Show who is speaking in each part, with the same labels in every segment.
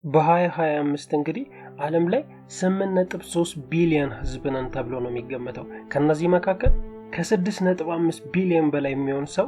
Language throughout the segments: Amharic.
Speaker 1: በ2025 እንግዲህ ዓለም ላይ 8.3 ቢሊዮን ህዝብ ነን ተብሎ ነው የሚገመተው። ከነዚህ መካከል ከ6.5 ቢሊዮን በላይ የሚሆን ሰው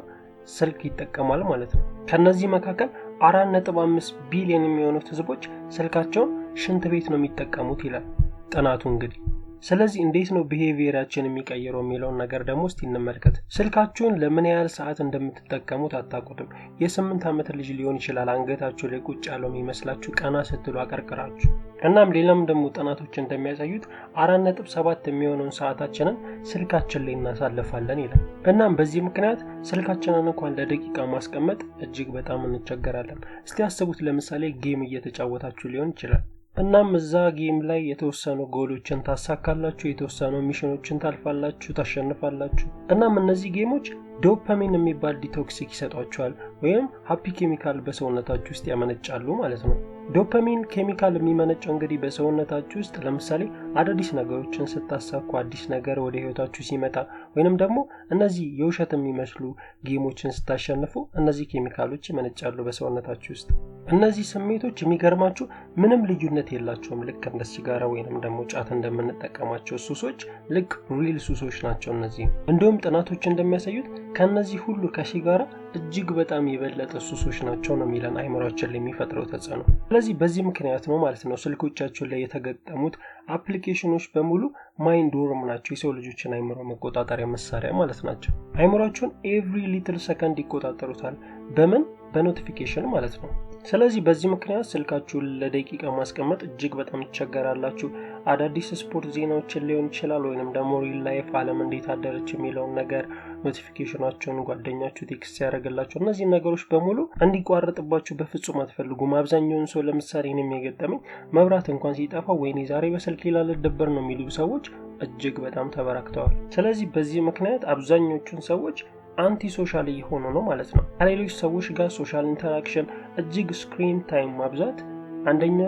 Speaker 1: ስልክ ይጠቀማል ማለት ነው። ከነዚህ መካከል 4.5 ቢሊዮን የሚሆኑት ህዝቦች ስልካቸውን ሽንት ቤት ነው የሚጠቀሙት ይላል ጥናቱ እንግዲህ። ስለዚህ እንዴት ነው ቢሄቪየራችን የሚቀየረው የሚለውን ነገር ደግሞ እስቲ እንመልከት። ስልካችሁን ለምን ያህል ሰዓት እንደምትጠቀሙት አታውቁትም። የ8 ዓመት ልጅ ሊሆን ይችላል አንገታችሁ ላይ ቁጭ ያለው የሚመስላችሁ ቀና ስትሉ አቀርቅራችሁ። እናም ሌላም ደግሞ ጥናቶች እንደሚያሳዩት 4.7 የሚሆነውን ሰዓታችንን ስልካችን ላይ እናሳልፋለን ይላል። እናም በዚህ ምክንያት ስልካችንን እንኳን ለደቂቃ ማስቀመጥ እጅግ በጣም እንቸገራለን። እስቲ አስቡት፣ ለምሳሌ ጌም እየተጫወታችሁ ሊሆን ይችላል። እናም እዛ ጌም ላይ የተወሰኑ ጎሎችን ታሳካላችሁ፣ የተወሰኑ ሚሽኖችን ታልፋላችሁ፣ ታሸንፋላችሁ። እናም እነዚህ ጌሞች ዶፓሚን የሚባል ዲቶክሲክ ይሰጧቸዋል ወይም ሃፒ ኬሚካል በሰውነታችሁ ውስጥ ያመነጫሉ ማለት ነው። ዶፓሚን ኬሚካል የሚመነጨው እንግዲህ በሰውነታችሁ ውስጥ ለምሳሌ አዳዲስ ነገሮችን ስታሳኩ፣ አዲስ ነገር ወደ ህይወታችሁ ሲመጣ ወይንም ደግሞ እነዚህ የውሸት የሚመስሉ ጌሞችን ስታሸንፉ እነዚህ ኬሚካሎች ይመነጫሉ በሰውነታችሁ ውስጥ። እነዚህ ስሜቶች የሚገርማችሁ ምንም ልዩነት የላቸውም። ልክ እንደ ሲጋራ ወይንም ደግሞ ጫት እንደምንጠቀማቸው ሱሶች ልክ ሪል ሱሶች ናቸው እነዚህ። እንዲሁም ጥናቶች እንደሚያሳዩት ከነዚህ ሁሉ ከሲጋራ እጅግ በጣም የበለጠ ሱሶች ናቸው ነው የሚለን አይምሮአችን ላይ የሚፈጥረው ተጽዕኖ። ስለዚህ በዚህ ምክንያት ነው ማለት ነው ስልኮቻችን ላይ የተገጠሙት አፕሊኬሽኖች በሙሉ ማይንድ ወርም ናቸው፣ የሰው ልጆችን አይምሮ መቆጣጠሪያ መሳሪያ ማለት ናቸው። አይምሮአችሁን ኤቭሪ ሊትል ሰከንድ ይቆጣጠሩታል። በምን? በኖቲፊኬሽን ማለት ነው። ስለዚህ በዚህ ምክንያት ስልካችሁን ለደቂቃ ማስቀመጥ እጅግ በጣም ትቸገራላችሁ። አዳዲስ ስፖርት ዜናዎችን ሊሆን ይችላል ወይንም ደግሞ ሪል ላይፍ ዓለም እንዴት አደረች የሚለውን ነገር ኖቲፊኬሽናቸውን ጓደኛችሁ ቴክስት ያደርግላችሁ፣ እነዚህ ነገሮች በሙሉ እንዲቋረጥባችሁ በፍጹም አትፈልጉም። አብዛኛውን ሰው ለምሳሌ እኔም የገጠመኝ መብራት እንኳን ሲጠፋ ወይኔ ዛሬ በስልክ ላልደበር ነው የሚሉ ሰዎች እጅግ በጣም ተበራክተዋል። ስለዚህ በዚህ ምክንያት አብዛኞቹን ሰዎች አንቲ ሶሻል እየሆኑ ነው ማለት ነው። ከሌሎች ሰዎች ጋር ሶሻል ኢንተራክሽን እጅግ ስክሪን ታይም ማብዛት አንደኛ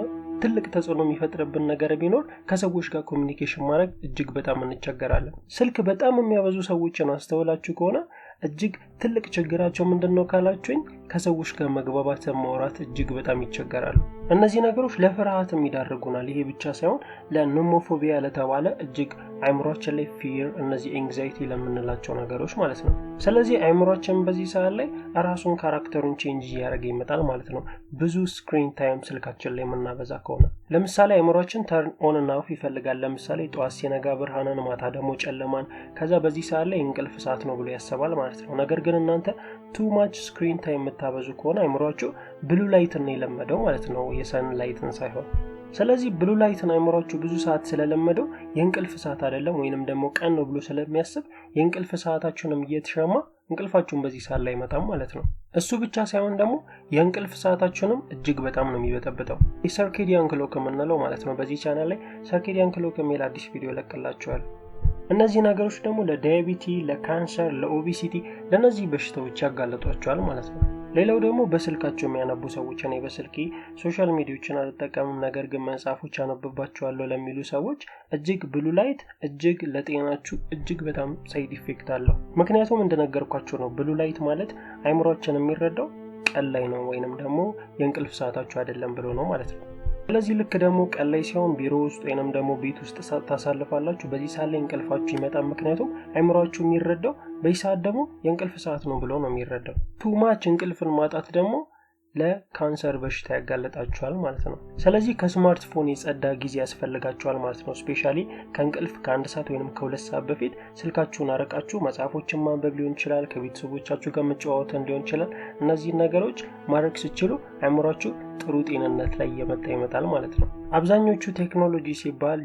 Speaker 1: ትልቅ ተጽዕኖ የሚፈጥርብን ነገር ቢኖር ከሰዎች ጋር ኮሚኒኬሽን ማድረግ እጅግ በጣም እንቸገራለን። ስልክ በጣም የሚያበዙ ሰዎችን አስተውላችሁ ከሆነ እጅግ ትልቅ ችግራቸው ምንድነው ካላችሁኝ ከሰዎች ጋር መግባባት ማውራት እጅግ በጣም ይቸገራሉ። እነዚህ ነገሮች ለፍርሃትም ይዳርጉናል። ይሄ ብቻ ሳይሆን ለኖሞፎቢያ ለተባለ እጅግ አይምሮአችን ላይ ፊር፣ እነዚህ ኤንግዛይቲ ለምንላቸው ነገሮች ማለት ነው። ስለዚህ አይምሮአችን በዚህ ሰዓት ላይ ራሱን ካራክተሩን ቼንጅ እያደረገ ይመጣል ማለት ነው። ብዙ ስክሪን ታይም ስልካችን ላይ የምናበዛ ከሆነ ለምሳሌ አይምሮአችን ተርን ኦን እና ኦፍ ይፈልጋል። ለምሳሌ ጠዋት ሲነጋ ብርሃንን፣ ማታ ደግሞ ጨለማን፣ ከዛ በዚህ ሰዓት ላይ እንቅልፍ ሰዓት ነው ብሎ ያስባል ማለት ነው። ነገር ግን እናንተ ቱ ማች ስክሪን ታይም የምታበዙ ከሆነ አይምሮአችሁ ብሉ ላይትን የለመደው ማለት ነው፣ የሰን ላይትን ሳይሆን። ስለዚህ ብሉ ላይትን አይምሮአችሁ ብዙ ሰዓት ስለለመደው የእንቅልፍ ሰዓት አይደለም ወይንም ደግሞ ቀን ነው ብሎ ስለሚያስብ የእንቅልፍ ሰዓታችሁንም እየተሻማ እንቅልፋችሁን በዚህ ሰዓት ላይ መጣም ማለት ነው። እሱ ብቻ ሳይሆን ደግሞ የእንቅልፍ ሰዓታችሁንም እጅግ በጣም ነው የሚበጠብጠው። የሰርኬዲያን ክሎክ የምንለው ማለት ነው። በዚህ ቻናል ላይ ሰርኬዲያን ክሎክ የሚል አዲስ ቪዲዮ ለቅላችኋል። እነዚህ ነገሮች ደግሞ ለዳያቢቲ፣ ለካንሰር፣ ለኦቢሲቲ ለነዚህ በሽታዎች ያጋለጧቸዋል ማለት ነው። ሌላው ደግሞ በስልካቸው የሚያነቡ ሰዎች፣ እኔ በስልኬ ሶሻል ሚዲያዎችን አልጠቀምም ነገር ግን መጽሐፎች አነብባቸዋለሁ ለሚሉ ሰዎች እጅግ ብሉ ላይት እጅግ ለጤናችሁ እጅግ በጣም ሳይድ ኢፌክት አለው። ምክንያቱም እንደነገርኳችሁ ነው፣ ብሉ ላይት ማለት አይምሮአችን የሚረዳው ቀን ላይ ነው ወይንም ደግሞ የእንቅልፍ ሰዓታችሁ አይደለም ብሎ ነው ማለት ነው። ስለዚህ ልክ ደግሞ ቀን ላይ ሲሆን ቢሮ ውስጥ ወይንም ደግሞ ቤት ውስጥ ታሳልፋላችሁ። በዚህ ሰዓት ላይ እንቅልፋችሁ ይመጣል። ምክንያቱም አይምሮአችሁ የሚረዳው በዚህ ሰዓት ደግሞ የእንቅልፍ ሰዓት ነው ብሎ ነው የሚረዳው። ቱማች እንቅልፍን ማጣት ደግሞ ለካንሰር በሽታ ያጋለጣችኋል ማለት ነው። ስለዚህ ከስማርትፎን የጸዳ ጊዜ ያስፈልጋችኋል ማለት ነው። ስፔሻሊ ከእንቅልፍ ከ1 ሰዓት ወይንም ከ2 ሰዓት በፊት ስልካችሁን አረቃችሁ መጽሐፎችን ማንበብ ሊሆን ይችላል፣ ከቤተሰቦቻችሁ ጋር መጫወት ሊሆን ይችላል። እነዚህ ነገሮች ማድረግ ሲችሉ አይምሮአችሁ ጥሩ ጤንነት ላይ ይመጣል ማለት ነው። አብዛኞቹ ቴክኖሎጂ ሲባል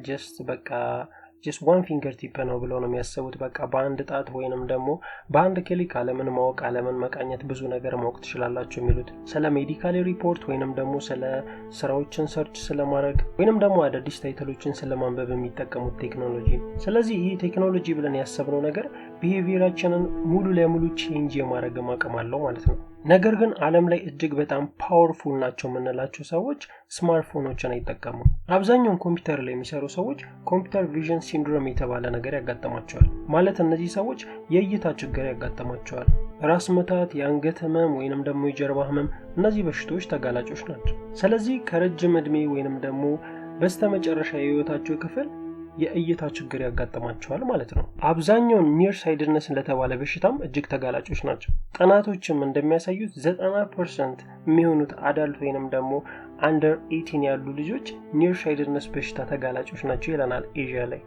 Speaker 1: just one finger tip ነው ብለው ነው የሚያስቡት። በቃ በአንድ ጣት ወይንም ደግሞ በአንድ ክሊክ ዓለምን ማወቅ፣ ዓለምን መቃኘት፣ ብዙ ነገር ማወቅ ትችላላችሁ የሚሉት ስለ ሜዲካል ሪፖርት ወይንም ደግሞ ስለ ስራዎችን ሰርች ስለማድረግ ወይንም ደግሞ አዳዲስ ታይትሎችን ስለማንበብ የሚጠቀሙት ቴክኖሎጂ። ስለዚህ ይህ ቴክኖሎጂ ብለን ያሰብነው ነገር ቢሄቪየራችንን ሙሉ ለሙሉ ቼንጅ የማድረግ አቅም አለው ማለት ነው። ነገር ግን ዓለም ላይ እጅግ በጣም ፓወርፉል ናቸው የምንላቸው ሰዎች ስማርትፎኖችን አይጠቀሙም። አብዛኛውን ኮምፒውተር ላይ የሚሰሩ ሰዎች ኮምፒውተር ቪዥን ሲንድሮም የተባለ ነገር ያጋጥማቸዋል። ማለት እነዚህ ሰዎች የእይታ ችግር ያጋጥማቸዋል። ራስ ምታት፣ የአንገት ህመም ወይንም ደግሞ የጀርባ ህመም፣ እነዚህ በሽታዎች ተጋላጮች ናቸው። ስለዚህ ከረጅም እድሜ ወይንም ደግሞ በስተመጨረሻ የህይወታቸው ክፍል የእይታ ችግር ያጋጥማቸዋል ማለት ነው። አብዛኛውን ኒር ሳይድነስ ለተባለ በሽታም እጅግ ተጋላጮች ናቸው። ጥናቶችም እንደሚያሳዩት 90% የሚሆኑት አዳልት ወይንም ደግሞ አንደር 18 ያሉ ልጆች ኒር ሳይድነስ በሽታ ተጋላጮች ናቸው ይለናል ኤዥያ ላይ።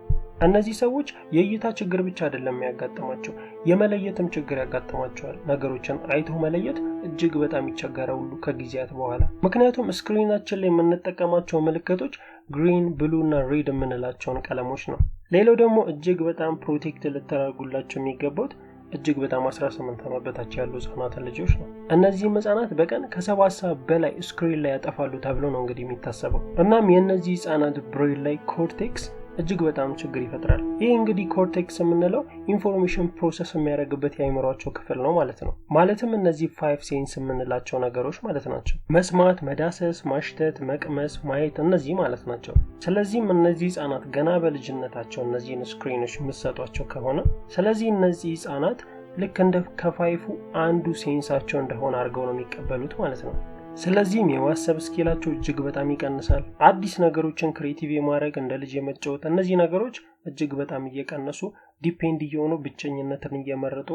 Speaker 1: እነዚህ ሰዎች የእይታ ችግር ብቻ አይደለም የሚያጋጥማቸው፣ የመለየትም ችግር ያጋጥማቸዋል። ነገሮችን አይቶ መለየት እጅግ በጣም ይቸገራሉ ከጊዜያት በኋላ። ምክንያቱም ስክሪናችን ላይ የምንጠቀማቸው ምልክቶች ግሪን፣ ብሉ እና ሬድ የምንላቸውን ቀለሞች ነው። ሌላው ደግሞ እጅግ በጣም ፕሮቴክት ልታደርጉላቸው የሚገባው እጅግ በጣም 18 ዓመት በታች ያሉ ህጻናትን ልጆች ነው። እነዚህም ህጻናት በቀን ከ7 ሰዓት በላይ ስክሪን ላይ ያጠፋሉ ተብሎ ነው እንግዲህ የሚታሰበው። እናም የእነዚህ ህጻናት ብሬን ላይ ኮርቴክስ እጅግ በጣም ችግር ይፈጥራል። ይህ እንግዲህ ኮርቴክስ የምንለው ኢንፎርሜሽን ፕሮሰስ የሚያደርግበት የአይምሯቸው ክፍል ነው ማለት ነው። ማለትም እነዚህ 5 ሴንስ የምንላቸው ነገሮች ማለት ናቸው። መስማት፣ መዳሰስ፣ ማሽተት፣ መቅመስ፣ ማየት፣ እነዚህ ማለት ናቸው። ስለዚህም እነዚህ ህጻናት ገና በልጅነታቸው እነዚህን ስክሪኖች የምትሰጧቸው ከሆነ ስለዚህ እነዚህ ህጻናት ልክ እንደ ከፋይፉ አንዱ ሴንሳቸው እንደሆነ አድርገው ነው የሚቀበሉት ማለት ነው። ስለዚህም የማሰብ ስኪላቸው እጅግ በጣም ይቀንሳል። አዲስ ነገሮችን ክሬቲቭ የማድረግ እንደ ልጅ የመጫወት እነዚህ ነገሮች እጅግ በጣም እየቀነሱ ዲፔንድ እየሆኑ ብቸኝነትን እየመረጡ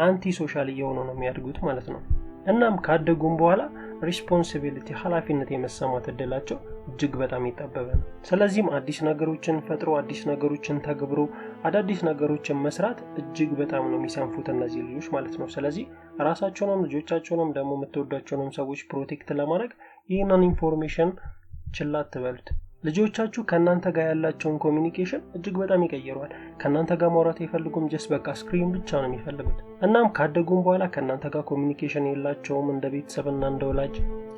Speaker 1: አንቲ ሶሻል እየሆኑ ነው የሚያድጉት ማለት ነው። እናም ካደጉም በኋላ ሪስፖንሲቢሊቲ ኃላፊነት የመሰማት እድላቸው እጅግ በጣም ይጠበበ ነው። ስለዚህም አዲስ ነገሮችን ፈጥሮ አዲስ ነገሮችን ተግብሮ አዳዲስ ነገሮችን መስራት እጅግ በጣም ነው የሚሰንፉት እነዚህ ልጆች ማለት ነው። ስለዚህ ራሳቸውንም ልጆቻቸውንም ደግሞ የምትወዷቸውንም ሰዎች ፕሮቴክት ለማድረግ ይህንን ኢንፎርሜሽን ችላ አትበሉት። ልጆቻችሁ ከእናንተ ጋር ያላቸውን ኮሚኒኬሽን እጅግ በጣም ይቀይረዋል። ከእናንተ ጋር ማውራት አይፈልጉም፣ ጀስት በቃ ስክሪን ብቻ ነው የሚፈልጉት። እናም ካደጉም በኋላ ከእናንተ ጋር ኮሚኒኬሽን የላቸውም እንደ ቤተሰብና እንደ ወላጅ።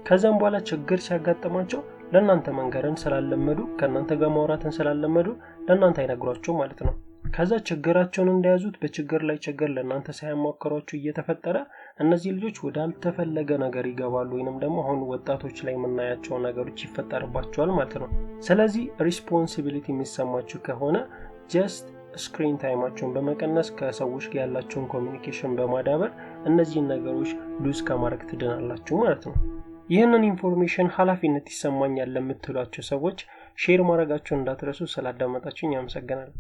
Speaker 1: ከዛም በኋላ ችግር ሲያጋጥማቸው ለእናንተ መንገርን ስላለመዱ ከእናንተ ጋር ማውራትን ስላለመዱ ለእናንተ አይነግሯቸው ማለት ነው። ከዛ ችግራቸውን እንደያዙት በችግር ላይ ችግር ለእናንተ ሳያማከሯቸው እየተፈጠረ እነዚህ ልጆች ወደ አልተፈለገ ነገር ይገባሉ፣ ወይንም ደግሞ አሁን ወጣቶች ላይ የምናያቸው ነገሮች ይፈጠርባቸዋል ማለት ነው። ስለዚህ ሪስፖንሲቢሊቲ የሚሰማችሁ ከሆነ ጀስት ስክሪን ታይማቸውን በመቀነስ ከሰዎች ጋር ያላቸውን ኮሚኒኬሽን በማዳበር እነዚህን ነገሮች ሉዝ ከማድረግ ትድናላችሁ ማለት ነው። ይህንን ኢንፎርሜሽን ኃላፊነት ይሰማኛል ለምትሏቸው ሰዎች ሼር ማድረጋቸውን እንዳትረሱ። ስላዳመጣችሁኝ አመሰግናለሁ።